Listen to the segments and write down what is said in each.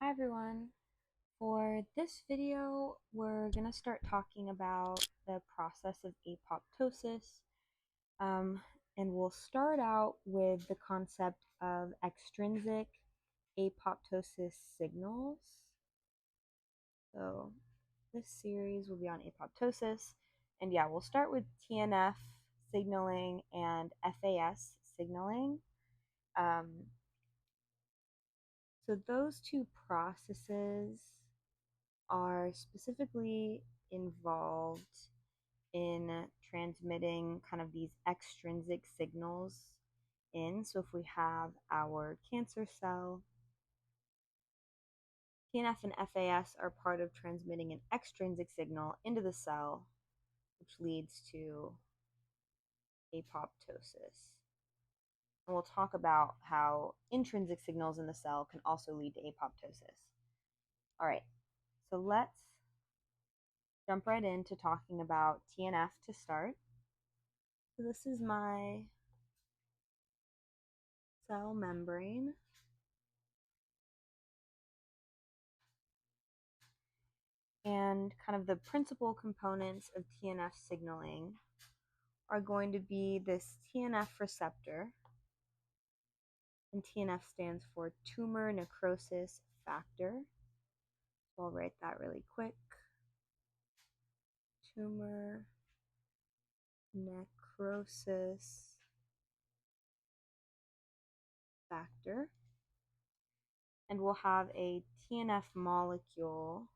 Hi everyone. For this video, we're going to start talking about the process of apoptosis, and we'll start out with the concept of extrinsic apoptosis signals. So this series will be on apoptosis, and yeah, we'll start with TNF signaling and FAS signaling. So those two processes are specifically involved in transmitting kind of these extrinsic signals in. So if we have our cancer cell, TNF and FAS are part of transmitting an extrinsic signal into the cell, which leads to apoptosis. And we'll talk about how intrinsic signals in the cell can also lead to apoptosis. All right, so let's jump right into talking about TNF to start. So this is my cell membrane. And kind of the principal components of TNF signaling are going to be this TNF receptor, and TNF stands for tumor necrosis factor. So I'll write that really quick. Tumor necrosis factor. And we'll have a TNF molecule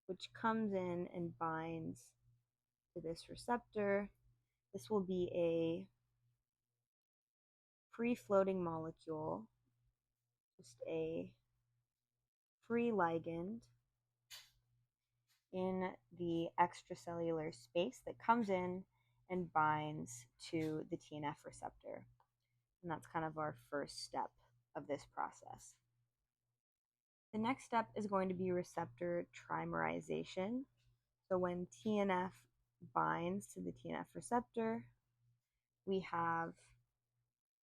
which comes in and binds to this receptor. This will be a free-floating molecule, just a free ligand in the extracellular space that comes in and binds to the TNF receptor. And that's kind of our first step of this process. The next step is going to be receptor trimerization. So when TNF binds to the TNF receptor, we have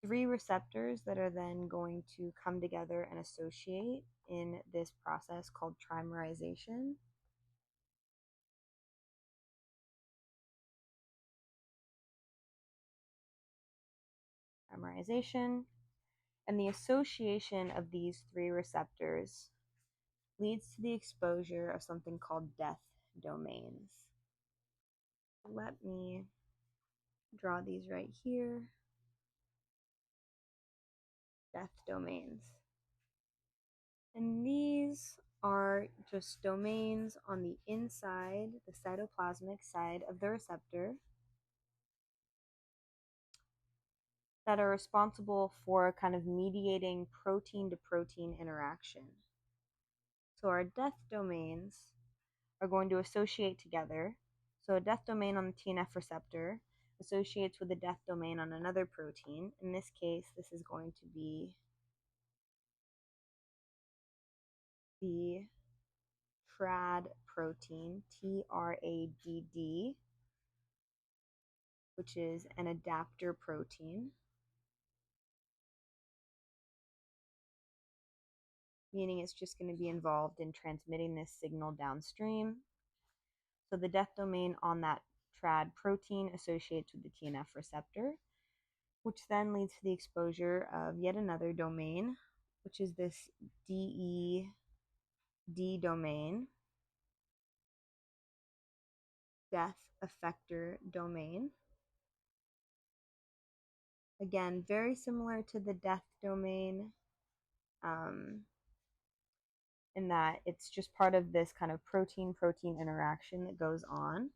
three receptors that are then going to come together and associate in this process called trimerization. And the association of these three receptors leads to the exposure of something called death domains. Let me draw these right here. Death domains. And these are just domains on the inside, the cytoplasmic side of the receptor, that are responsible for kind of mediating protein-to-protein interaction. So our death domains are going to associate together. So a death domain on the TNF receptor associates with a death domain on another protein. In this case, this is going to be the TRAD protein, TRADD, which is an adapter protein, meaning it's just going to be involved in transmitting this signal downstream. So the death domain on that TRAD protein associates with the TNF receptor, which then leads to the exposure of yet another domain, which is this DED domain, death effector domain. Again, very similar to the death domain, in that it's just part of this kind of protein-protein interaction that goes on.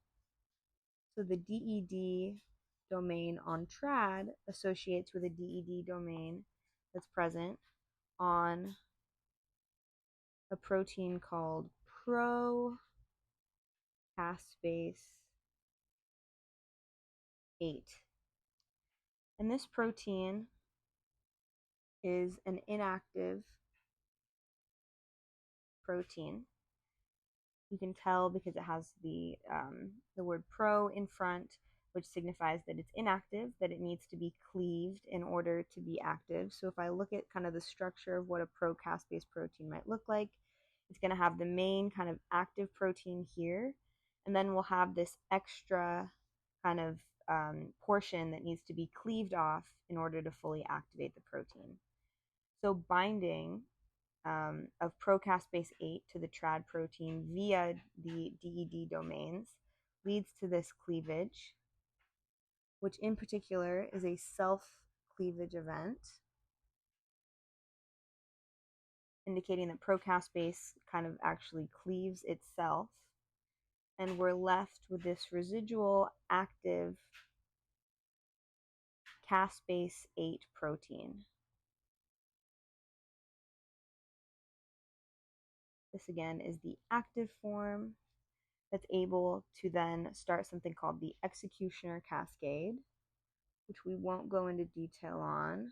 So the DED domain on TRAD associates with a DED domain that's present on a protein called procaspase 8. And this protein is an inactive protein. You can tell because it has the word pro in front which signifies that it's inactive, that it needs to be cleaved in order to be active. So if I look at kind of the structure of what a pro-Cas-based protein might look like, it's going to have the main kind of active protein here, and then we'll have this extra kind of portion that needs to be cleaved off in order to fully activate the protein. So binding of pro-caspase 8 to the trad protein via the DED domains leads to this cleavage, which in particular is a self-cleavage event, indicating that pro-caspase kind of actually cleaves itself, and we're left with this residual active caspase 8 protein. This again is the active form that's able to then start something called the executioner cascade, which we won't go into detail on.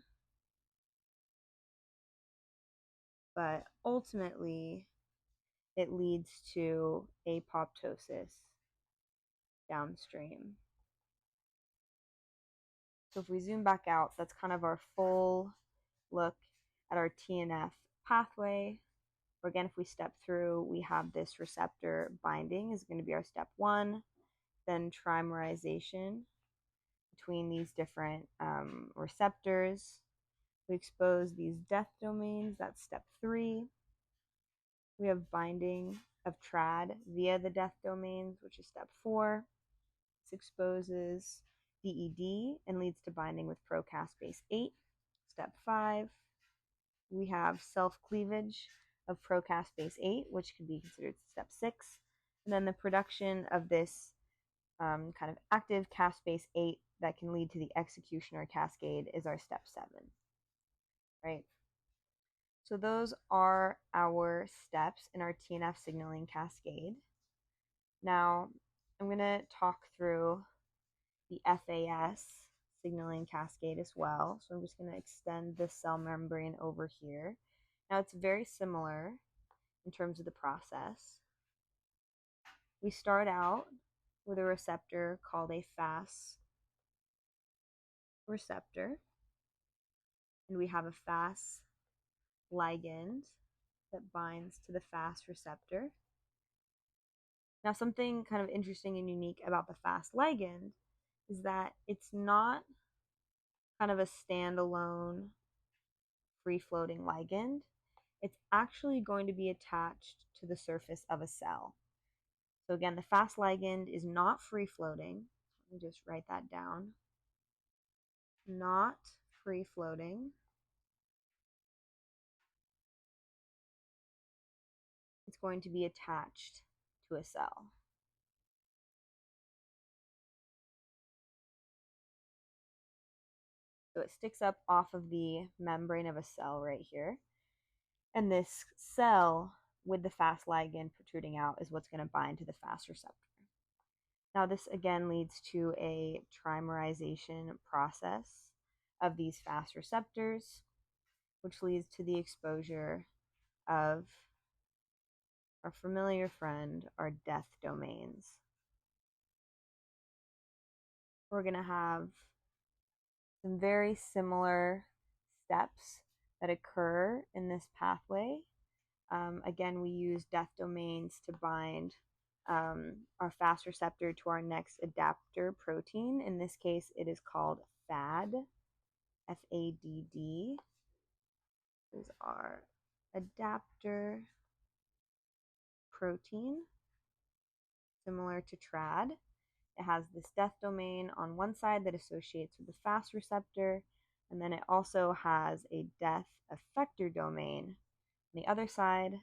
But ultimately, it leads to apoptosis downstream. So if we zoom back out, that's kind of our full look at our TNF pathway. Or again, if we step through, we have this receptor binding is going to be our step 1, then trimerization between these different receptors. We expose these death domains, that's step 3. We have binding of trad via the death domains, which is step 4. This exposes DED and leads to binding with pro-caspase 8. Step 5. We have self-cleavage of pro-caspase 8, which can be considered step 6. And then the production of this kind of active caspase 8 that can lead to the executioner cascade is our step 7. Right? So those are our steps in our TNF signaling cascade. Now, I'm going to talk through the FAS signaling cascade as well. So I'm just going to extend the cell membrane over here. Now, it's very similar in terms of the process. We start out with a receptor called a FAS receptor, and we have a FAS ligand that binds to the FAS receptor. Now, something kind of interesting and unique about the FAS ligand is that it's not kind of a standalone free-floating ligand. It's actually going to be attached to the surface of a cell. So again, the FAS ligand is not free-floating. Let me just write that down. Not free-floating. It's going to be attached to a cell. So it sticks up off of the membrane of a cell right here. And this cell with the FAS ligand protruding out is what's going to bind to the FAS receptor. Now this again leads to a trimerization process of these FAS receptors, which leads to the exposure of our familiar friend, our death domains. We're going to have some very similar steps that occur in this pathway. Again, we use death domains to bind our FAS receptor to our next adapter protein. In this case, it is called FAD, F-A-D-D. Is our adapter protein, similar to TRAD. It has this death domain on one side that associates with the FAS receptor, and then it also has a death effector domain on the other side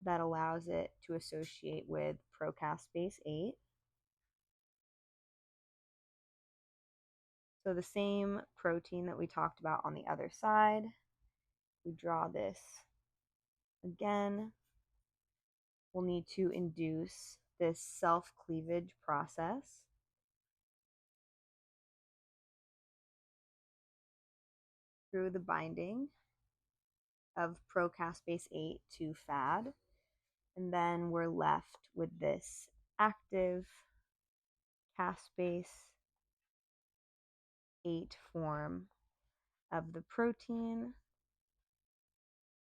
that allows it to associate with pro-caspase 8. So the same protein that we talked about on the other side, we draw this again. We'll need to induce this self-cleavage process. Through the binding of pro-caspase 8 to FAD. And then we're left with this active caspase 8 form of the protein.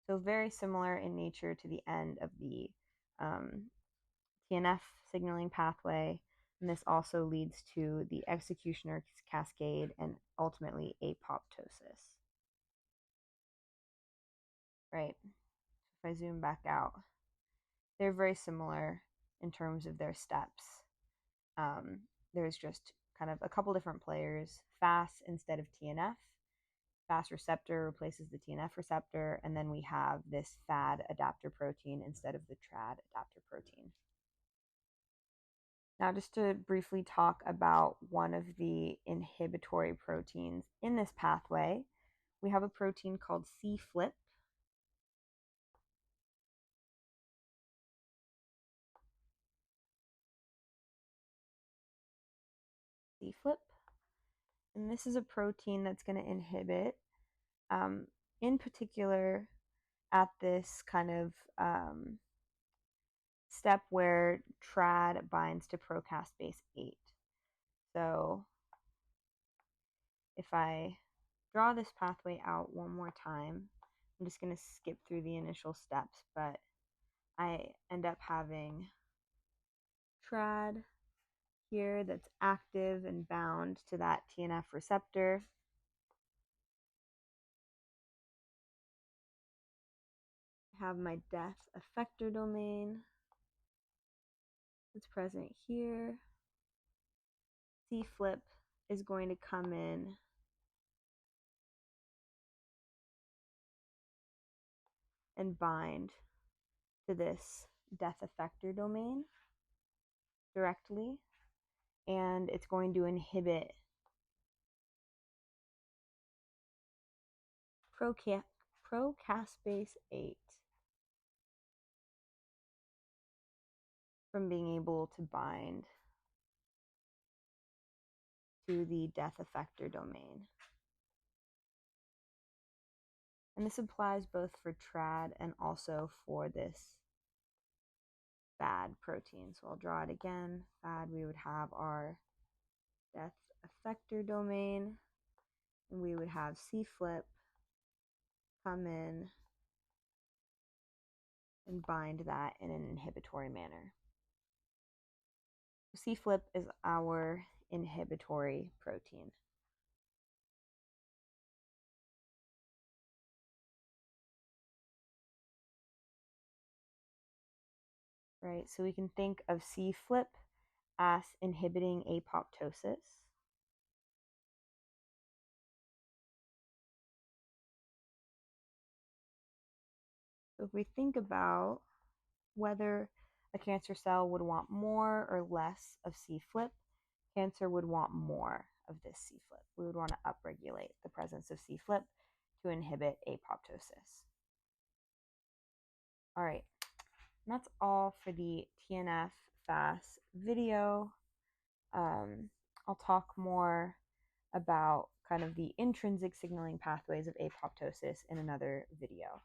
So very similar in nature to the end of the TNF signaling pathway. And this also leads to the executioner cascade and ultimately apoptosis. Right? If I zoom back out, they're very similar in terms of their steps. There's just kind of a couple different players. FAS instead of TNF. FAS receptor replaces the TNF receptor, and then we have this FAD adapter protein instead of the TRAD adapter protein. Now, just to briefly talk about one of the inhibitory proteins in this pathway, we have a protein called C-flip. C-flip. And this is a protein that's going to inhibit, in particular, at this kind of step where TRAD binds to procaspase 8. So if I draw this pathway out one more time, I'm just going to skip through the initial steps, but I end up having TRAD here that's active and bound to that TNF receptor. I have my death effector domain that's present here. C-flip is going to come in and bind to this death effector domain directly, and it's going to inhibit procaspase 8 from being able to bind to the death effector domain. And this applies both for TRAD and also for this FAD protein. So I'll draw it again. FAD, we would have our death effector domain, and we would have C-flip come in and bind that in an inhibitory manner. C-flip is our inhibitory protein. Right, so we can think of C-flip as inhibiting apoptosis. So if we think about whether a cancer cell would want more or less of C-flip, cancer would want more of this C-flip. We would want to upregulate the presence of C-flip to inhibit apoptosis. All right, and that's all for the TNF FAS video. I'll talk more about kind of the intrinsic signaling pathways of apoptosis in another video.